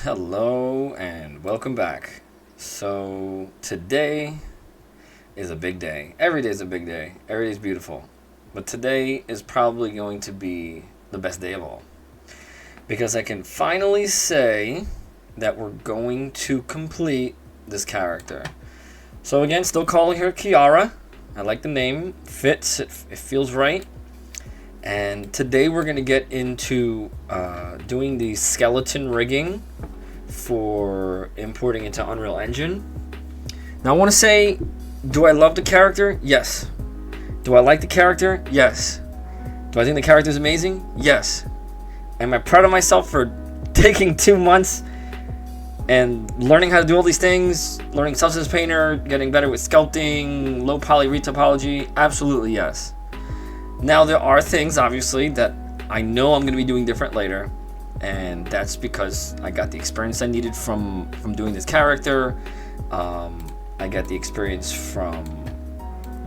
Hello and welcome back. So today is a big day. Every day is a big day. Every day is beautiful. But today is probably going to be the best day of all. Because I can finally say that we're going to complete this character. So again, still calling her Kiara. I like the name. Fits. It feels right. And today we're going to get into doing the skeleton rigging for importing into Unreal Engine. Now I want to say, do I love the character? Yes. Do I like the character? Yes. Do I think the character is amazing? Yes. Am I proud of myself for taking 2 months and learning how to do all these things, learning Substance Painter, getting better with sculpting, low poly retopology? Absolutely yes. Now there are things obviously that I know I'm going to be doing different later, and that's because I got the experience I needed from doing this character. I got the experience from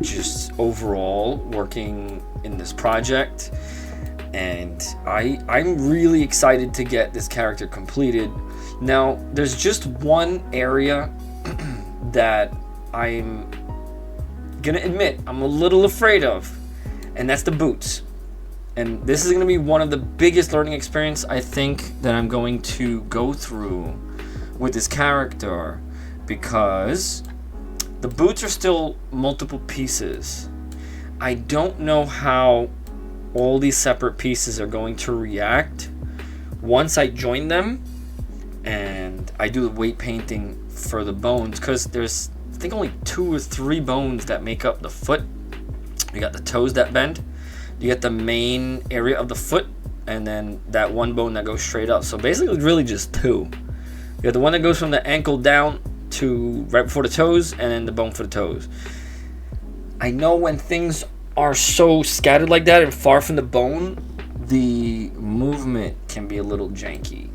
just overall working in this project, and I'm really excited to get this character completed. Now there's just one area that I'm gonna admit I'm a little afraid of, and that's the boots. And this is going to be one of the biggest learning experience I think that I'm going to go through with this character, because the boots are still multiple pieces. I don't know how all these separate pieces are going to react once I join them and I do the weight painting for the bones, because there's I think only 2 or 3 bones that make up the foot. You got the toes that bend, you get the main area of the foot, and then that one bone that goes straight up. So basically it's really just 2. You got the one that goes from the ankle down to right before the toes, and then the bone for the toes. I know when things are so scattered like that and far from the bone, the movement can be a little janky.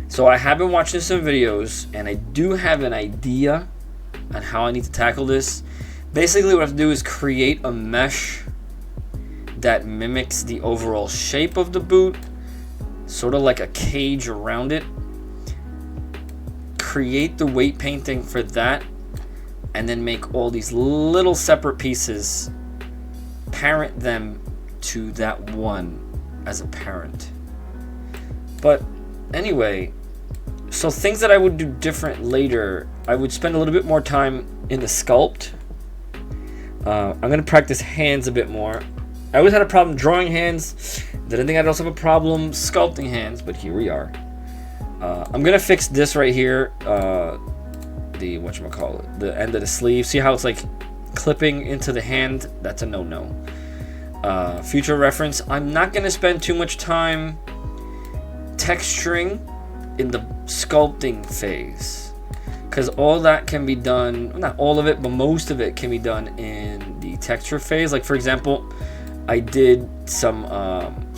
So I have been watching some videos, and I do have an idea on how I need to tackle this. Basically what I have to do is create a mesh that mimics the overall shape of the boot, sort of like a cage around it. Create the weight painting for that, and then make all these little separate pieces, parent them to that one as a parent. But anyway, so things that I would do different later, I would spend a little bit more time in the sculpt. I'm going to practice hands a bit more. I always had a problem drawing hands. Didn't think I'd also have a problem sculpting hands, but here we are. I'm going to fix this right here. The whatchamacallit, the end of the sleeve. See how it's like clipping into the hand? That's a no-no. Future reference, I'm not going to spend too much time texturing in the sculpting phase, because all that can be done, not all of it, but most of it can be done in the texture phase. Like for example, I did some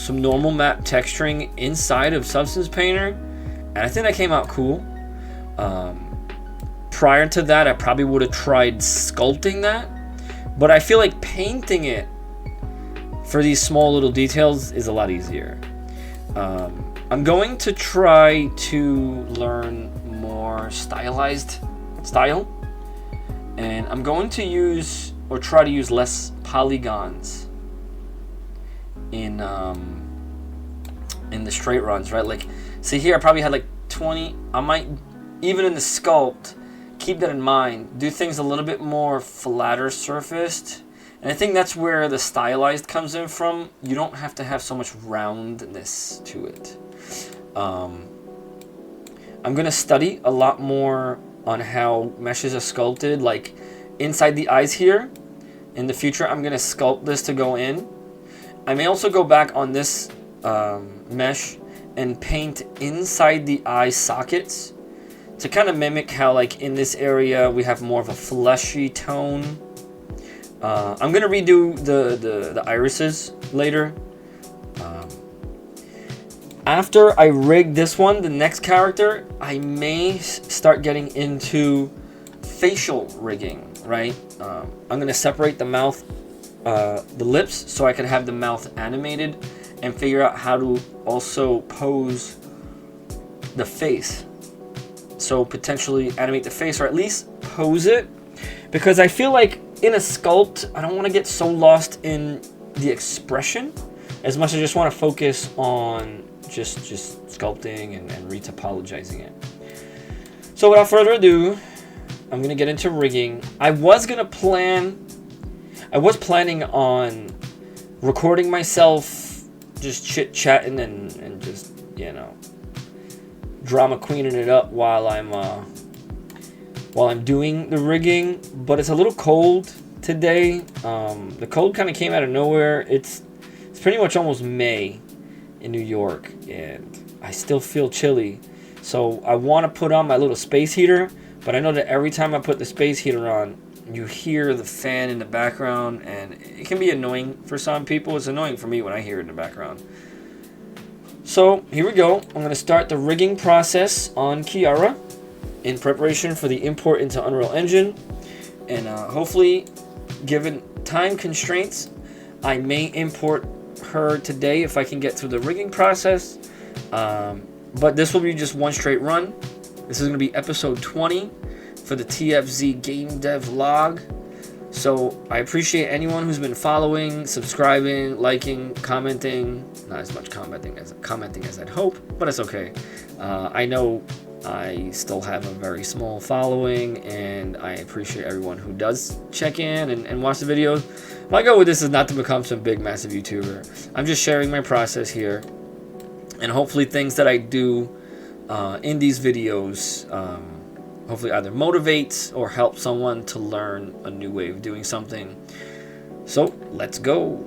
normal map texturing inside of Substance Painter, and I think that came out cool. Prior to that, I probably would have tried sculpting that, but I feel like painting it for these small little details is a lot easier. I'm going to try to learn more stylized style, and I'm going to use or try to use less polygons in the straight runs, right? Like, see here, I probably had like 20. I might, even in the sculpt, keep that in mind. Do things a little bit more flatter surfaced, and I think that's where the stylized comes in from. You don't have to have so much roundness to it. I'm gonna study a lot more on how meshes are sculpted, like inside the eyes here. In the future, I'm gonna sculpt this to go in. I may also go back on this mesh and paint inside the eye sockets to kind of mimic how, like, in this area we have more of a fleshy tone. I'm gonna redo the irises later. After I rig this one, the next character, I may start getting into facial rigging, right? I'm gonna separate the mouth, the lips, so I can have the mouth animated, and figure out how to also pose the face so potentially animate the face or at least pose it, because I feel like in a sculpt I don't want to get so lost in the expression as much as I just want to focus on just sculpting and retopologizing it. So without further ado, I'm gonna get into rigging. I was planning on recording myself just chit-chatting and just, you know, drama queening it up while I'm doing the rigging, but it's a little cold today. The cold kind of came out of nowhere. It's pretty much almost May in New York, and I still feel chilly. So I want to put on my little space heater, but I know that every time I put the space heater on, you hear the fan in the background, and it can be annoying for some people. It's annoying for me when I hear it in the background. So here we go. I'm going to start the rigging process on Kiara in preparation for the import into Unreal Engine. And hopefully, given time constraints, I may import her today if I can get through the rigging process. But this will be just one straight run. This is going to be episode 20 for the TFZ Game Dev Log. So I appreciate anyone who's been following, subscribing, liking, commenting. Not as much commenting as I'd hope, but it's okay. I know I still have a very small following, and I appreciate everyone who does check in and watch the videos. My goal with this is not to become some big, massive YouTuber. I'm just sharing my process here, and hopefully things that I do in these videos hopefully either motivate or help someone to learn a new way of doing something. So let's go.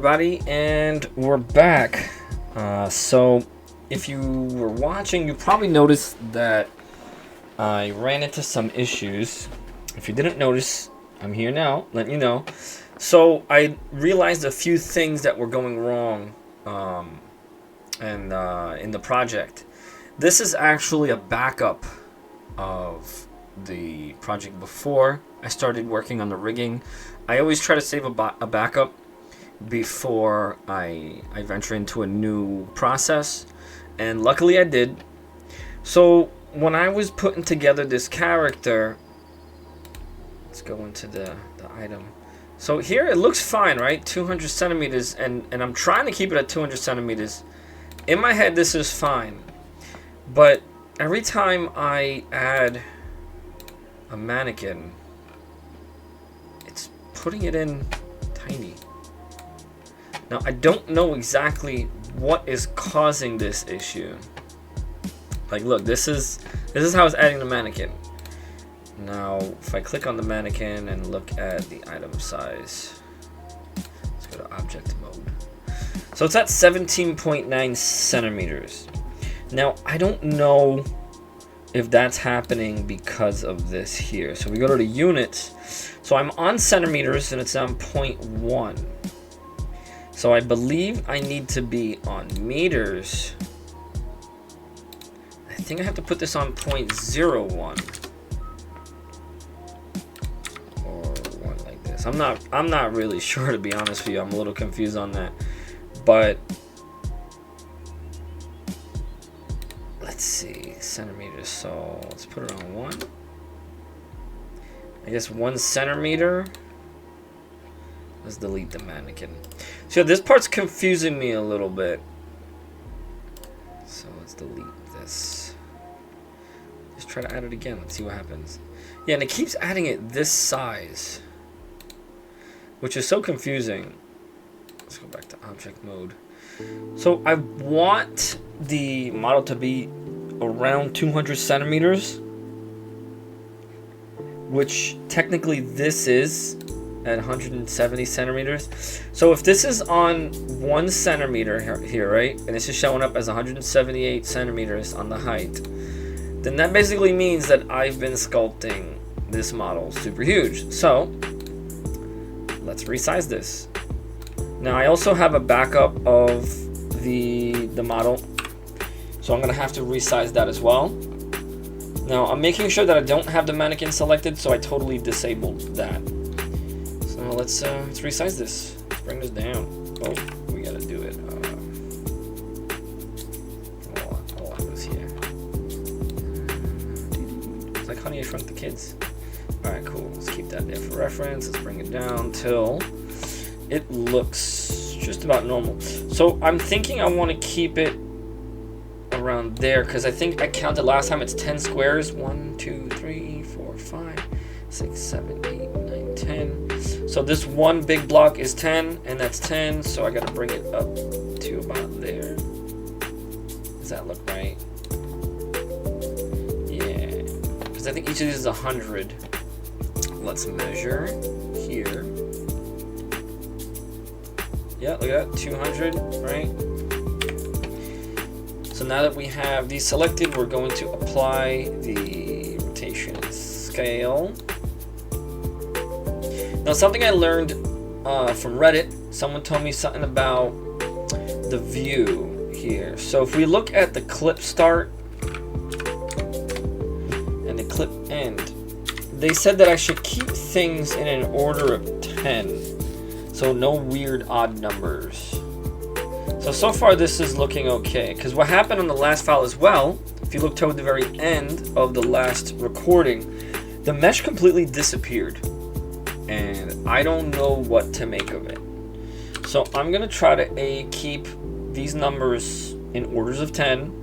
everybody, and we're back. So if you were watching, you probably noticed that I ran into some issues. If you didn't notice, I'm here now, letting you know. So I realized a few things that were going wrong in the project. This is actually a backup of the project before I started working on the rigging. I always try to save a backup before I venture into a new process, and luckily I did. So when I was putting together this character, let's go into the item. So here it looks fine, right? 200 centimeters, and I'm trying to keep it at 200 centimeters. In my head this is fine, but every time I add a mannequin, it's putting it in tiny. Now I don't know exactly what is causing this issue. Like, look, this is how it's adding the mannequin. Now if I click on the mannequin and look at the item size, let's go to object mode. So it's at 17.9 centimeters. Now I don't know if that's happening because of this here. So we go to the units. So I'm on centimeters and it's on 0.1. So I believe I need to be on meters. I think I have to put this on 0.01 or one like this. I'm not really sure, to be honest with you. I'm a little confused on that. But let's see, centimeters. So let's put it on 1. I guess 1 centimeter. Let's delete the mannequin. So this part's confusing me a little bit. So let's delete this. Just try to add it again. Let's see what happens. Yeah, and it keeps adding it this size, which is so confusing. Let's go back to object mode. So I want the model to be around 200 centimeters, which technically this is at 170 centimeters. So if this is on 1 centimeter here, right, and this is showing up as 178 centimeters on the height, then that basically means that I've been sculpting this model super huge. So let's resize this. Now I also have a backup of the model, so I'm gonna have to resize that as well. Now I'm making sure that I don't have the mannequin selected, so I totally disabled that. So let's resize this. Let's bring this down. Oh, we gotta do it. I'll lock this here. It's like Honey, I Shrunk the Kids. All right, cool. Let's keep that there for reference. Let's bring it down till it looks just about normal. So I'm thinking I want to keep it around there, because I think I counted last time it's 10 squares. 1, 2, 3, 4, 5, 6, 7, 8, 9, 10. So this one big block is 10, and that's 10. So I got to bring it up to about there. Does that look right? Yeah, because I think each of these is 100. Let's measure here. Yeah, look at that, 200, right? So now that we have these selected, we're going to apply the rotation scale. Now, something I learned from Reddit, someone told me something about the view here. So if we look at the clip start and the clip end, they said that I should keep things in an order of 10. So no weird odd numbers. So far this is looking okay. Because what happened on the last file as well, if you look toward the very end of the last recording, the mesh completely disappeared. And I don't know what to make of it. So I'm going to try to keep these numbers in orders of 10.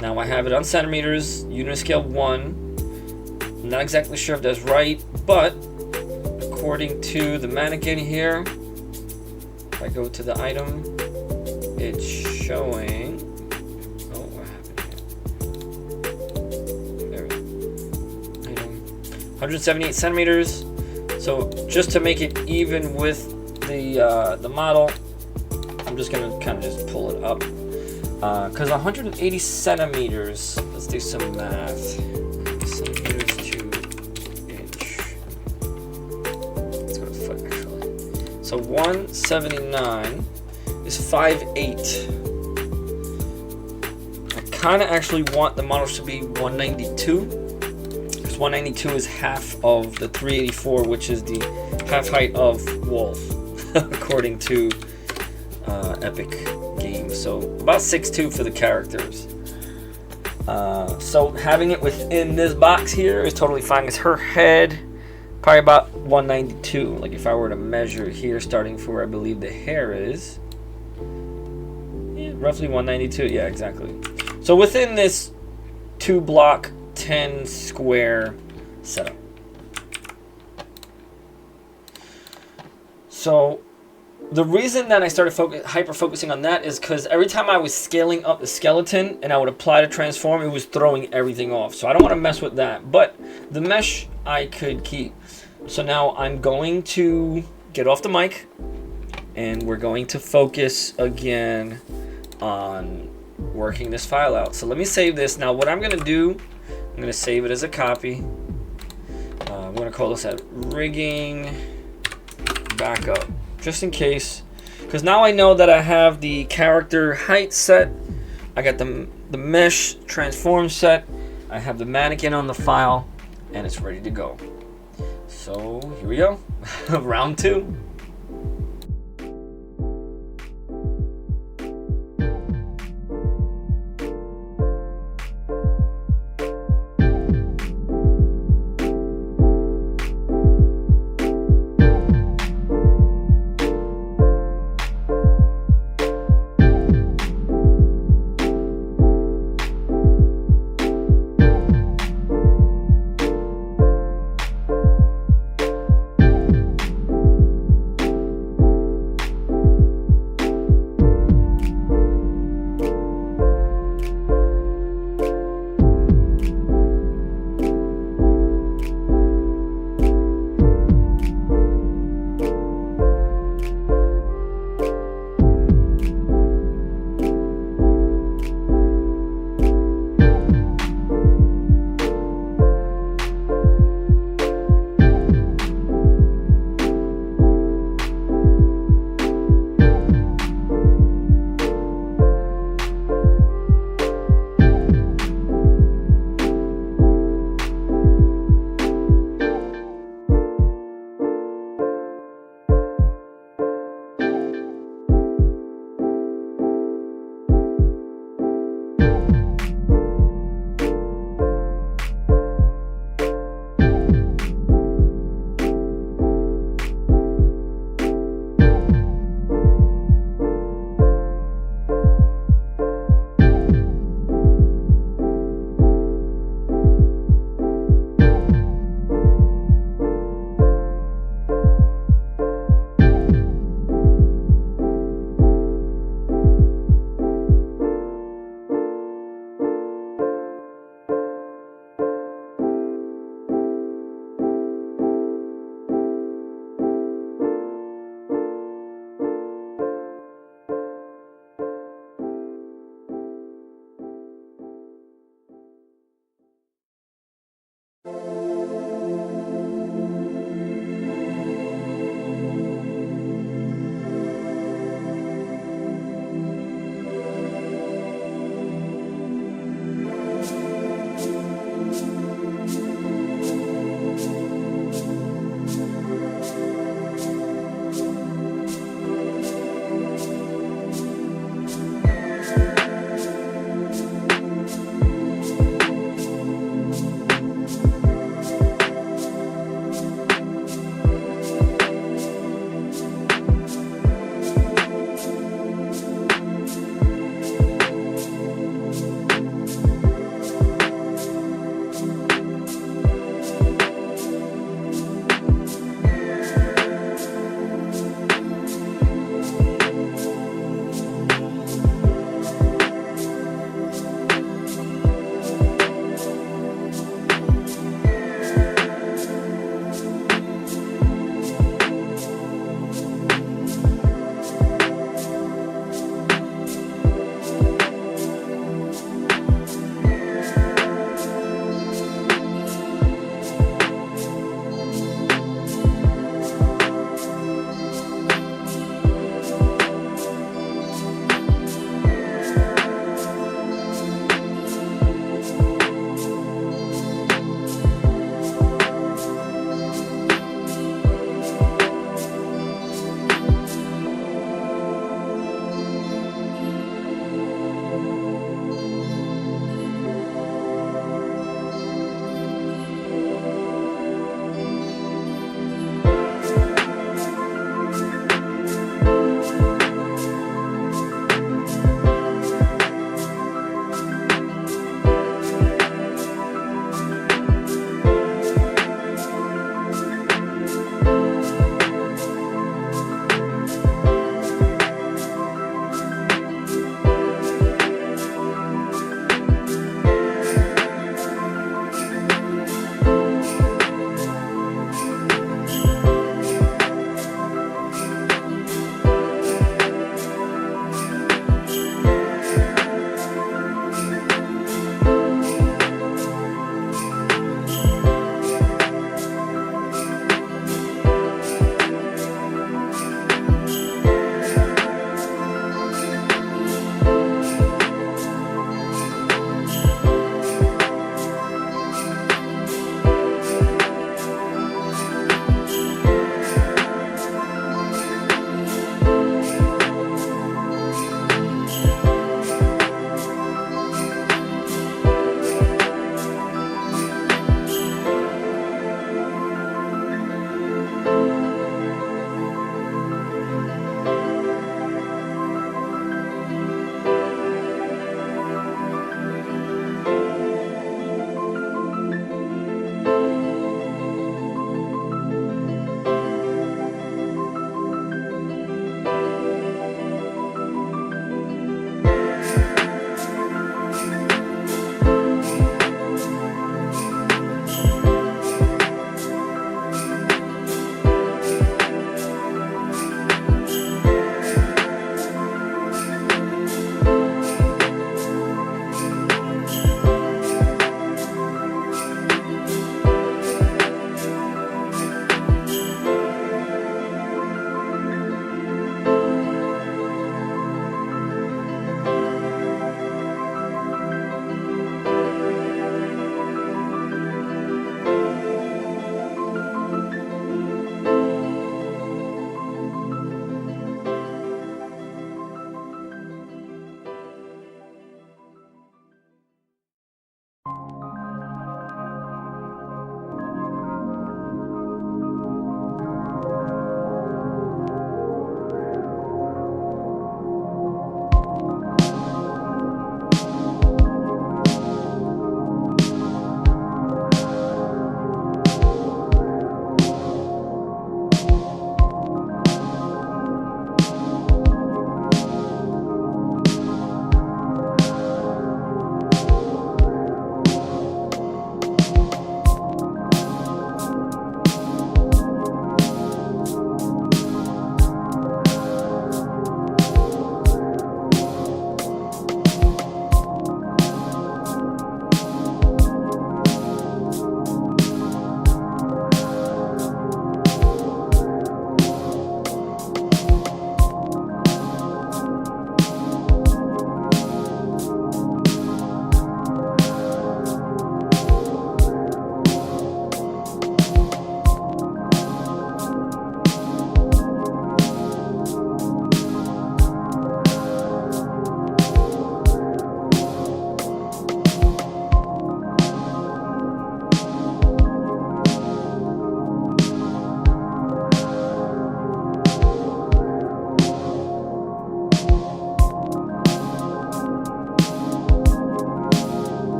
Now I have it on centimeters, unit scale 1. I'm not exactly sure if that's right, but according to the mannequin here, if I go to the item, it's showing, oh, what happened here? There we go. Item, 178 centimeters. So just to make it even with the model, I'm just gonna kind of just pull it up, because 180 centimeters. Let's do some math. Centimeters to inch. Let's go to foot actually. So 179 is 5'8". I kind of actually want the models to be 192, because 192 is half of the 384, which is the half height of Wolf, according to Epic Games. So about 6'2" for the characters. So having it within this box here is totally fine, because her head probably about 192. Like if I were to measure here, starting from where I believe the hair is, yeah, roughly 192. Yeah, exactly. So within this 2 block 10 square setup. So the reason that I started hyper focusing on that is because every time I was scaling up the skeleton and I would apply to transform, it was throwing everything off. So I don't want to mess with that. But the mesh I could keep. So now I'm going to get off the mic and we're going to focus again on working this file out. So let me save this. Now what I'm going to do, I'm going to save it as a copy. I'm going to call this at rigging backup, just in case, because now I know that I have the character height set, I got the mesh transform set, I have the mannequin on the file, and it's ready to go. So here we go. Round 2.